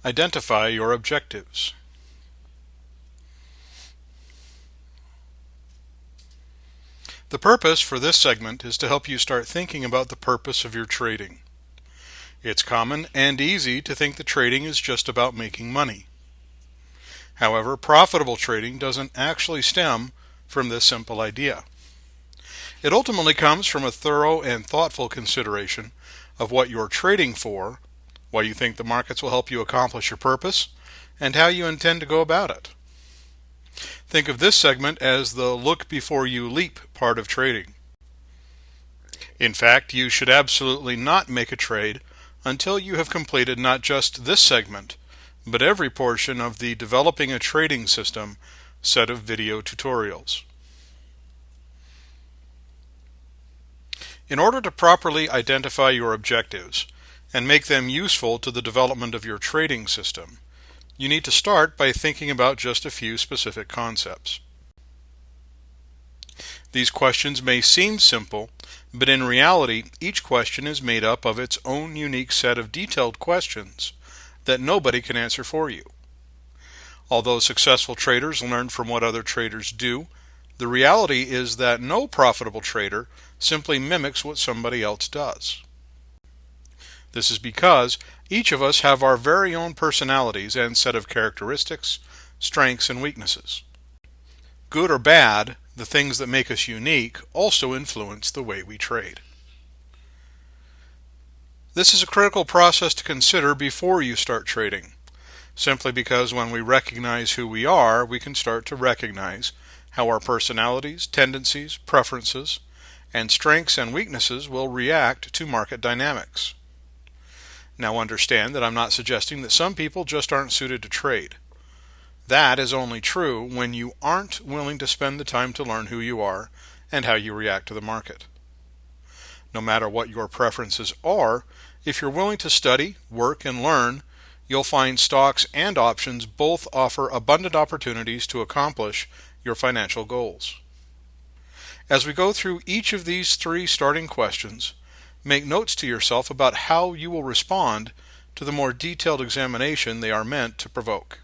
Identify your objectives. The purpose for this segment is to help you start thinking about the purpose of your trading. It's common and easy to think that trading is just about making money. However, profitable trading doesn't actually stem from this simple idea. It ultimately comes from a thorough and thoughtful consideration of what you're trading for, why you think the markets will help you accomplish your purpose, and how you intend to go about it. Think of this segment as the look before you leap part of trading. In fact, you should absolutely not make a trade until you have completed not just this segment, but every portion of the Developing a Trading System set of video tutorials. In order to properly identify your objectives and make them useful to the development of your trading system, you need to start by thinking about just a few specific concepts. These questions may seem simple, but in reality, each question is made up of its own unique set of detailed questions that nobody can answer for you. Although successful traders learn from what other traders do, the reality is that no profitable trader simply mimics what somebody else does. This is because each of us have our very own personalities and set of characteristics, strengths, and weaknesses. Good or bad, the things that make us unique also influence the way we trade. This is a critical process to consider before you start trading, simply because when we recognize who we are, we can start to recognize how our personalities, tendencies, preferences, and strengths and weaknesses will react to market dynamics. Now understand that I'm not suggesting that some people just aren't suited to trade. That is only true when you aren't willing to spend the time to learn who you are and how you react to the market. No matter what your preferences are, if you're willing to study, work, and learn, you'll find stocks and options both offer abundant opportunities to accomplish your financial goals. As we go through each of these three starting questions, make notes to yourself about how you will respond to the more detailed examination they are meant to provoke.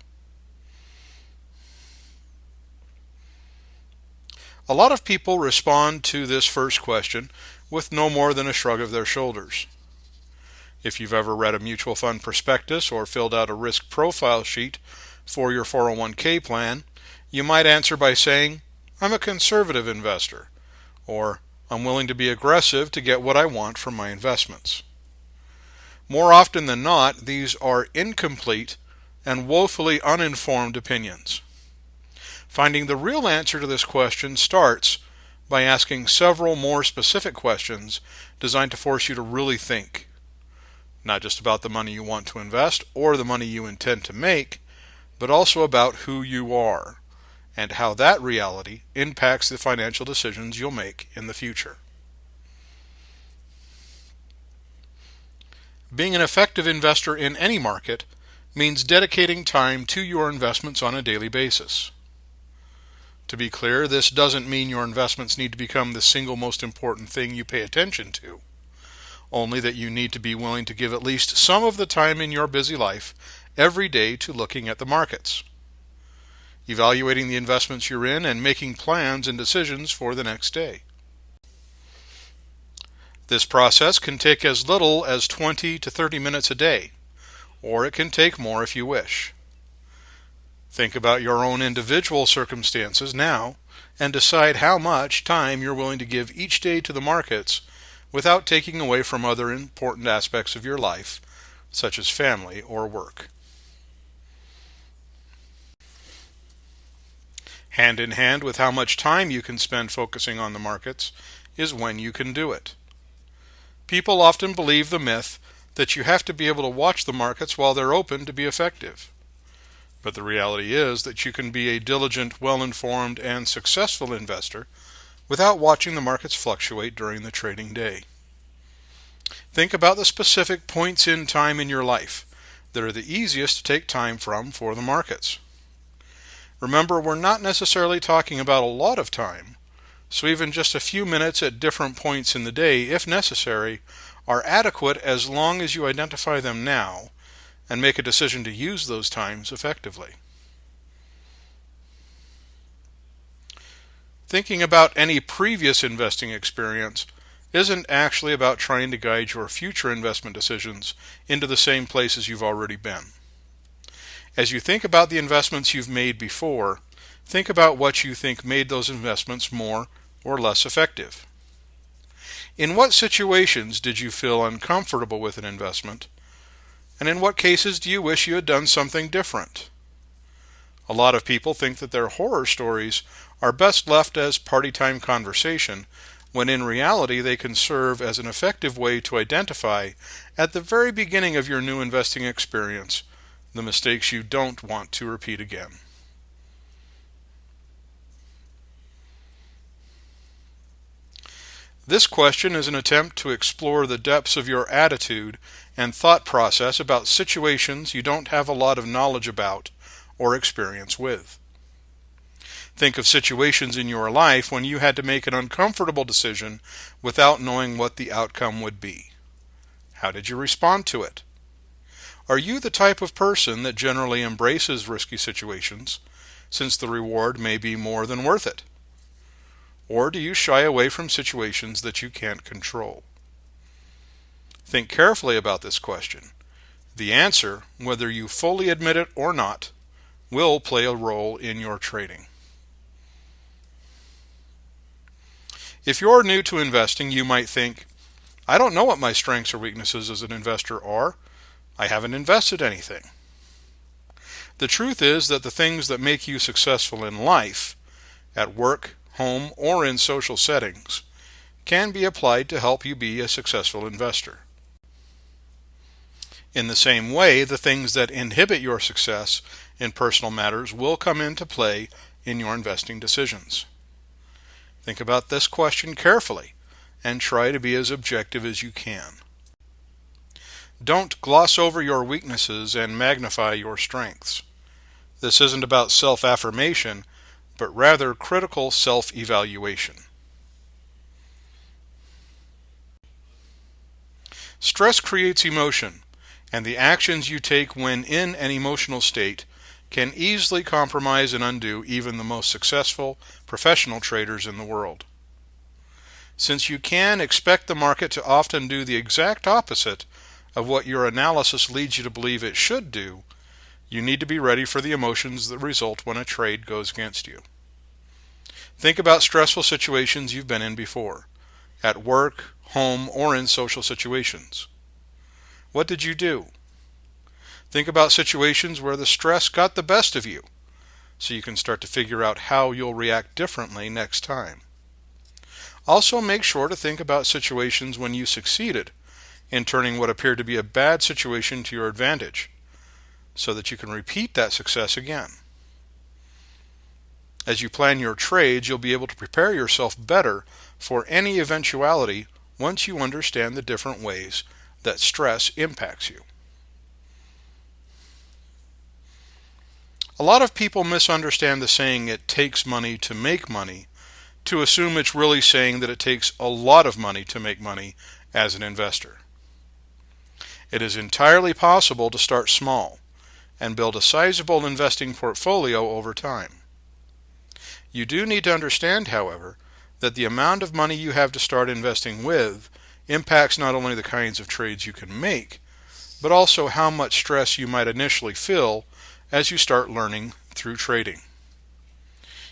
A lot of people respond to this first question with no more than a shrug of their shoulders. If you've ever read a mutual fund prospectus or filled out a risk profile sheet for your 401k plan, you might answer by saying, "I'm a conservative investor," or "I'm willing to be aggressive to get what I want from my investments." More often than not, these are incomplete and woefully uninformed opinions. Finding the real answer to this question starts by asking several more specific questions designed to force you to really think, not just about the money you want to invest or the money you intend to make, but also about who you are and how that reality impacts the financial decisions you'll make in the future. Being an effective investor in any market means dedicating time to your investments on a daily basis. To be clear, this doesn't mean your investments need to become the single most important thing you pay attention to, only that you need to be willing to give at least some of the time in your busy life every day to looking at the markets, evaluating the investments you're in, and making plans and decisions for the next day. This process can take as little as 20 to 30 minutes a day, or it can take more if you wish. Think about your own individual circumstances now and decide how much time you're willing to give each day to the markets without taking away from other important aspects of your life, such as family or work. Hand in hand with how much time you can spend focusing on the markets is when you can do it. People often believe the myth that you have to be able to watch the markets while they're open to be effective. But the reality is that you can be a diligent, well-informed, and successful investor without watching the markets fluctuate during the trading day. Think about the specific points in time in your life that are the easiest to take time from for the markets. Remember, we're not necessarily talking about a lot of time, so even just a few minutes at different points in the day, if necessary, are adequate as long as you identify them now and make a decision to use those times effectively. Thinking about any previous investing experience isn't actually about trying to guide your future investment decisions into the same places you've already been. As you think about the investments you've made before, think about what you think made those investments more or less effective. In what situations did you feel uncomfortable with an investment? And in what cases do you wish you had done something different? A lot of people think that their horror stories are best left as party time conversation, when in reality they can serve as an effective way to identify, at the very beginning of your new investing experience, the mistakes you don't want to repeat again. This question is an attempt to explore the depths of your attitude and thought process about situations you don't have a lot of knowledge about or experience with. Think of situations in your life when you had to make an uncomfortable decision without knowing what the outcome would be. How did you respond to it? Are you the type of person that generally embraces risky situations, since the reward may be more than worth it? Or do you shy away from situations that you can't control? Think carefully about this question. The answer, whether you fully admit it or not, will play a role in your trading. If you're new to investing, you might think, I don't know what my strengths or weaknesses as an investor are. I haven't invested anything. The truth is that the things that make you successful in life, at work, home, or in social settings, can be applied to help you be a successful investor. In the same way, the things that inhibit your success in personal matters will come into play in your investing decisions. Think about this question carefully and try to be as objective as you can. Don't gloss over your weaknesses and magnify your strengths. This isn't about self-affirmation, but rather critical self-evaluation. Stress creates emotion, and the actions you take when in an emotional state can easily compromise and undo even the most successful professional traders in the world. Since you can expect the market to often do the exact opposite of what your analysis leads you to believe it should do, you need to be ready for the emotions that result when a trade goes against you. Think about stressful situations you've been in before, at work, home, or in social situations. What did you do? Think about situations where the stress got the best of you, so you can start to figure out how you'll react differently next time. Also, make sure to think about situations when you succeeded in turning what appeared to be a bad situation to your advantage, so that you can repeat that success again. As you plan your trades, you'll be able to prepare yourself better for any eventuality once you understand the different ways that stress impacts you. A lot of people misunderstand the saying, "it takes money to make money," to assume it's really saying that it takes a lot of money to make money as an investor. It is entirely possible to start small and build a sizable investing portfolio over time. You do need to understand, however, that the amount of money you have to start investing with impacts not only the kinds of trades you can make, but also how much stress you might initially feel as you start learning through trading.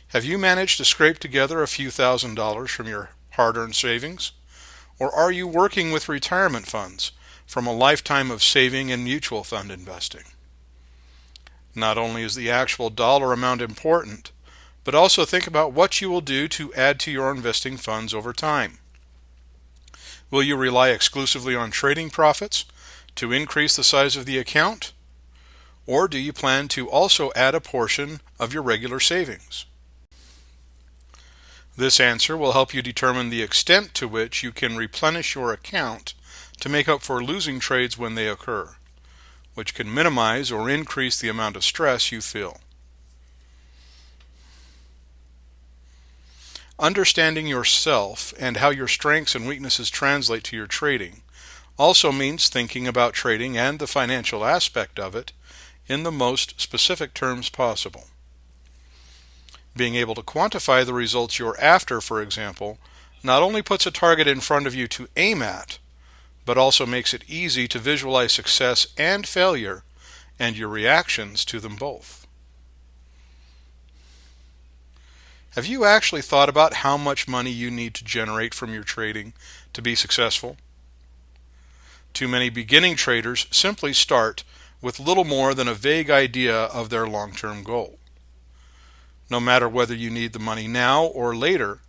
Have you managed to scrape together a few $1,000s from your hard-earned savings? Or are you working with retirement funds from a lifetime of saving and mutual fund investing? Not only is the actual dollar amount important, but also think about what you will do to add to your investing funds over time. Will you rely exclusively on trading profits to increase the size of the account? Or do you plan to also add a portion of your regular savings? This answer will help you determine the extent to which you can replenish your account to make up for losing trades when they occur, which can minimize or increase the amount of stress you feel. Understanding yourself and how your strengths and weaknesses translate to your trading also means thinking about trading and the financial aspect of it in the most specific terms possible. Being able to quantify the results you're after, for example, not only puts a target in front of you to aim at, but also makes it easy to visualize success and failure and your reactions to them both. Have you actually thought about how much money you need to generate from your trading to be successful? Too many beginning traders simply start with little more than a vague idea of their long-term goal. No matter whether you need the money now or later,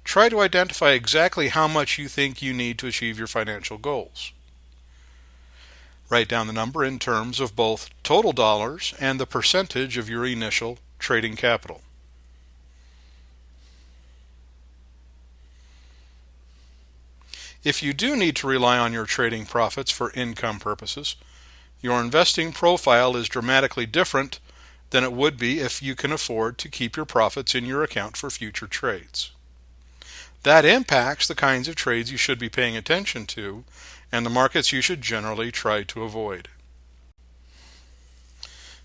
try to identify exactly how much you think you need to achieve your financial goals. Write down the number in terms of both total dollars and the percentage of your initial trading capital. If you do need to rely on your trading profits for income purposes, your investing profile is dramatically different than it would be if you can afford to keep your profits in your account for future trades. That impacts the kinds of trades you should be paying attention to and the markets you should generally try to avoid.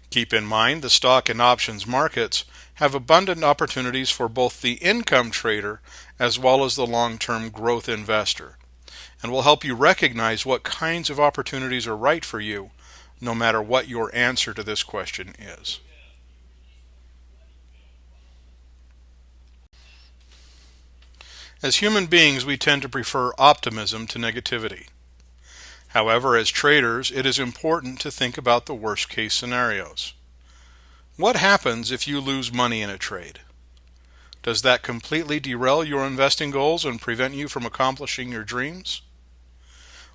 Keep in mind the stock and options markets have abundant opportunities for both the income trader as well as the long-term growth investor, and will help you recognize what kinds of opportunities are right for you, no matter what your answer to this question is. As human beings, we tend to prefer optimism to negativity. However, as traders, it is important to think about the worst-case scenarios. What happens if you lose money in a trade? Does that completely derail your investing goals and prevent you from accomplishing your dreams?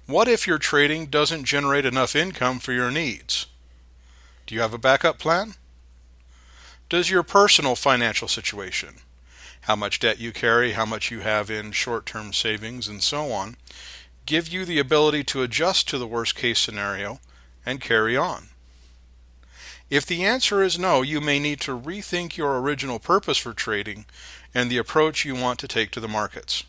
What if your trading doesn't generate enough income for your needs? Do you have a backup plan? Does your personal financial situation, how much debt you carry, how much you have in short-term savings, and so on, give you the ability to adjust to the worst-case scenario and carry on? If the answer is no, you may need to rethink your original purpose for trading and the approach you want to take to the markets.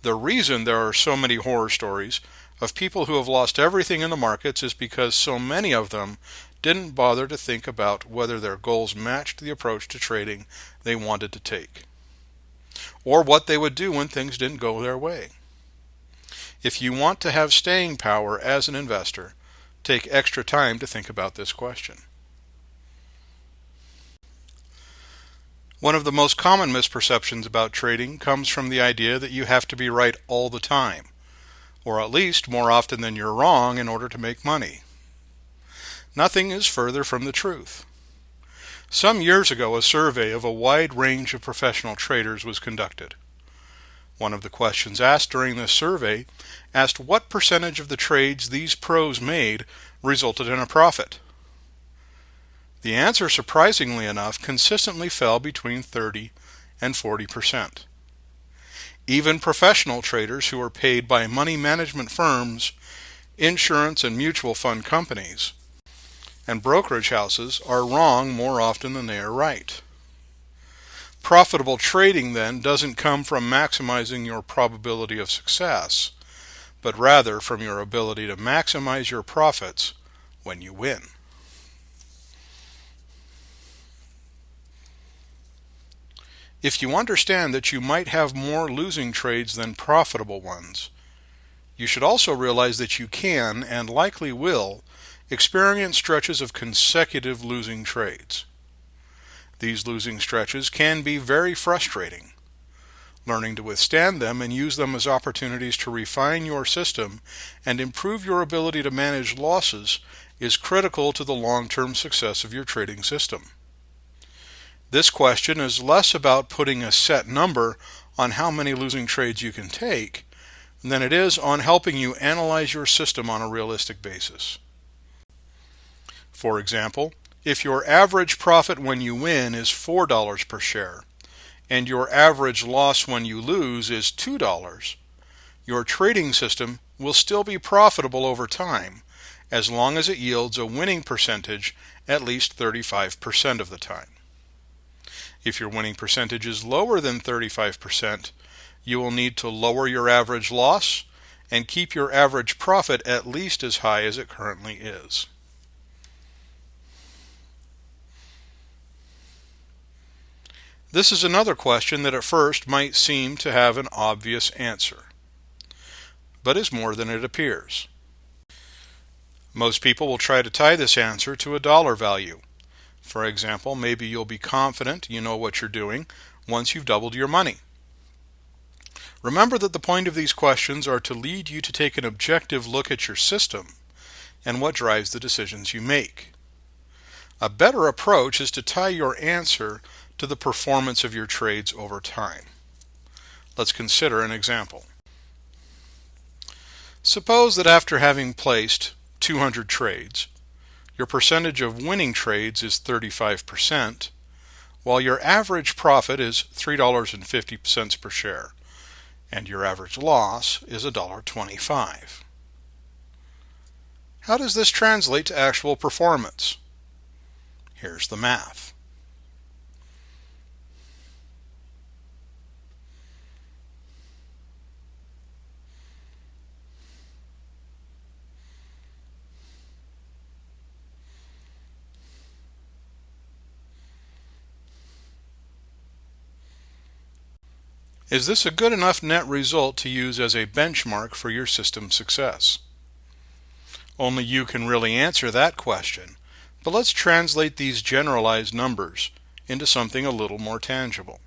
The reason there are so many horror stories of people who have lost everything in the markets is because so many of them didn't bother to think about whether their goals matched the approach to trading they wanted to take, or what they would do when things didn't go their way. If you want to have staying power as an investor, take extra time to think about this question. One of the most common misperceptions about trading comes from the idea that you have to be right all the time, or at least more often than you're wrong in order to make money. Nothing is further from the truth. Some years ago, a survey of a wide range of professional traders was conducted. One of the questions asked during this survey asked what percentage of the trades these pros made resulted in a profit. The answer, surprisingly enough, consistently fell between 30 and 40%. Even professional traders who are paid by money management firms, insurance and mutual fund companies, and brokerage houses are wrong more often than they are right. Profitable trading, then, doesn't come from maximizing your probability of success, but rather from your ability to maximize your profits when you win. If you understand that you might have more losing trades than profitable ones, you should also realize that you can, and likely will, experience stretches of consecutive losing trades. These losing stretches can be very frustrating. Learning to withstand them and use them as opportunities to refine your system and improve your ability to manage losses is critical to the long-term success of your trading system. This question is less about putting a set number on how many losing trades you can take than it is on helping you analyze your system on a realistic basis. For example, if your average profit when you win is $4 per share, and your average loss when you lose is $2, your trading system will still be profitable over time, as long as it yields a winning percentage at least 35% of the time. If your winning percentage is lower than 35%, you will need to lower your average loss and keep your average profit at least as high as it currently is. This is another question that at first might seem to have an obvious answer, but is more than it appears. Most people will try to tie this answer to a dollar value. For example, maybe you'll be confident you know what you're doing once you've doubled your money. Remember that the point of these questions are to lead you to take an objective look at your system and what drives the decisions you make. A better approach is to tie your answer to the performance of your trades over time. Let's consider an example. Suppose that after having placed 200 trades, your percentage of winning trades is 35%, while your average profit is $3.50 per share, and your average loss is $1.25. How does this translate to actual performance? Here's the math. Is this a good enough net result to use as a benchmark for your system's success? Only you can really answer that question, but let's translate these generalized numbers into something a little more tangible.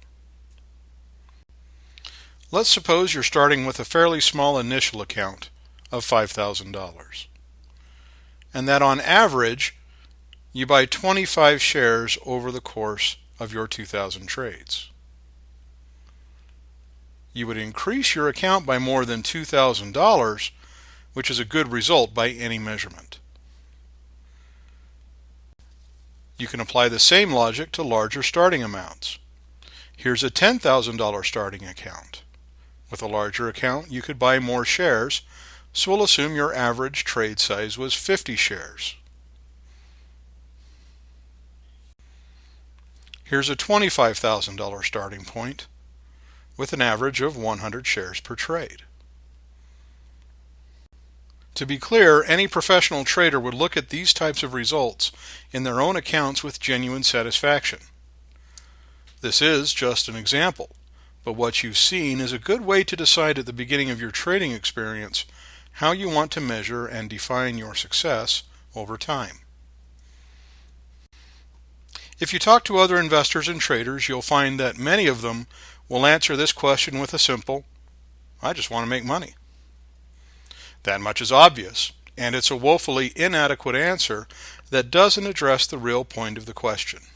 Let's suppose you're starting with a fairly small initial account of $5,000, and that on average you buy 25 shares over the course of your 2,000 trades. You would increase your account by more than $2,000, which is a good result by any measurement. You can apply the same logic to larger starting amounts. Here's a $10,000 starting account. With a larger account, you could buy more shares, so we'll assume your average trade size was 50 shares. Here's a $25,000 starting point, with an average of 100 shares per trade. To be clear, any professional trader would look at these types of results in their own accounts with genuine satisfaction. This is just an example, but what you've seen is a good way to decide at the beginning of your trading experience how you want to measure and define your success over time. If you talk to other investors and traders, you'll find that many of them will answer this question with a simple, "I just want to make money." That much is obvious, and it's a woefully inadequate answer that doesn't address the real point of the question.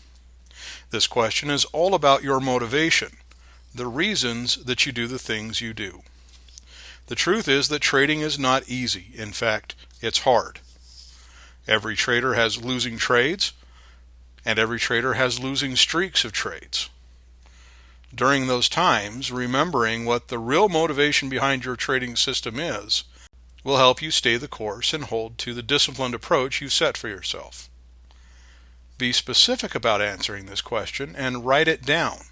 This question is all about your motivation, the reasons that you do the things you do. The truth is that trading is not easy. In fact, it's hard. Every trader has losing trades, and every trader has losing streaks of trades. During those times, remembering what the real motivation behind your trading system is will help you stay the course and hold to the disciplined approach you set for yourself. Be specific about answering this question and write it down,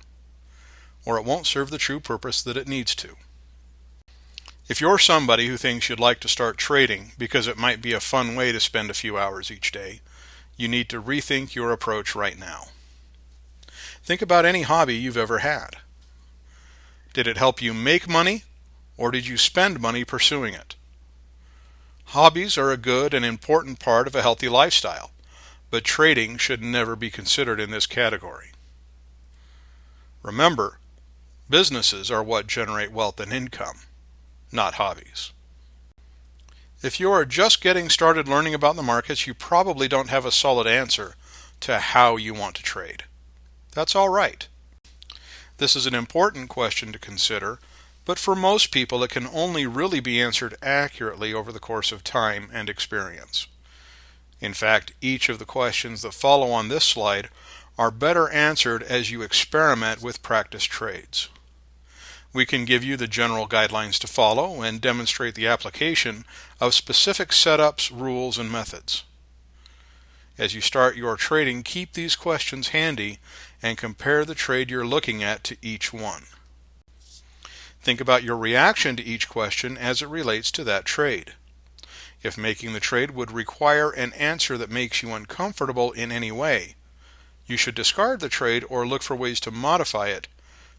or it won't serve the true purpose that it needs to. If you're somebody who thinks you'd like to start trading because it might be a fun way to spend a few hours each day, you need to rethink your approach right now. Think about any hobby you've ever had. Did it help you make money, or did you spend money pursuing it? Hobbies are a good and important part of a healthy lifestyle, but trading should never be considered in this category. Remember, businesses are what generate wealth and income, not hobbies. If you are just getting started learning about the markets, you probably don't have a solid answer to how you want to trade. That's all right. This is an important question to consider, but for most people it can only really be answered accurately over the course of time and experience. In fact, each of the questions that follow on this slide are better answered as you experiment with practice trades. We can give you the general guidelines to follow and demonstrate the application of specific setups, rules, and methods. As you start your trading, keep these questions handy and compare the trade you're looking at to each one. Think about your reaction to each question as it relates to that trade. If making the trade would require an answer that makes you uncomfortable in any way, you should discard the trade or look for ways to modify it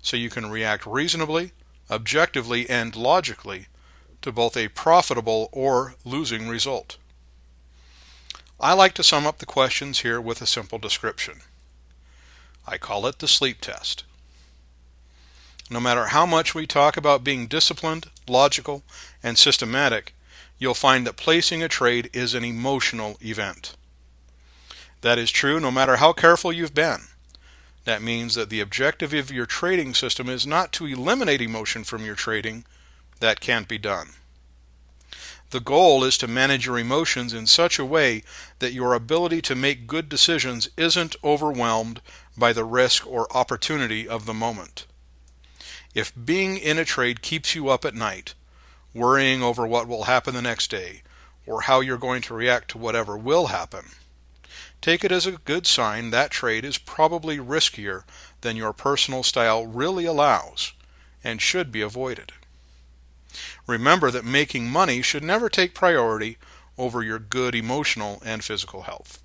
so you can react reasonably, objectively, and logically to both a profitable or losing result. I like to sum up the questions here with a simple description. I call it the sleep test. No matter how much we talk about being disciplined, logical, and systematic, you'll find that placing a trade is an emotional event. That is true no matter how careful you've been. That means that the objective of your trading system is not to eliminate emotion from your trading. That can't be done. The goal is to manage your emotions in such a way that your ability to make good decisions isn't overwhelmed by the risk or opportunity of the moment. If being in a trade keeps you up at night, worrying over what will happen the next day, or how you're going to react to whatever will happen, take it as a good sign that trade is probably riskier than your personal style really allows and should be avoided. Remember that making money should never take priority over your good emotional and physical health.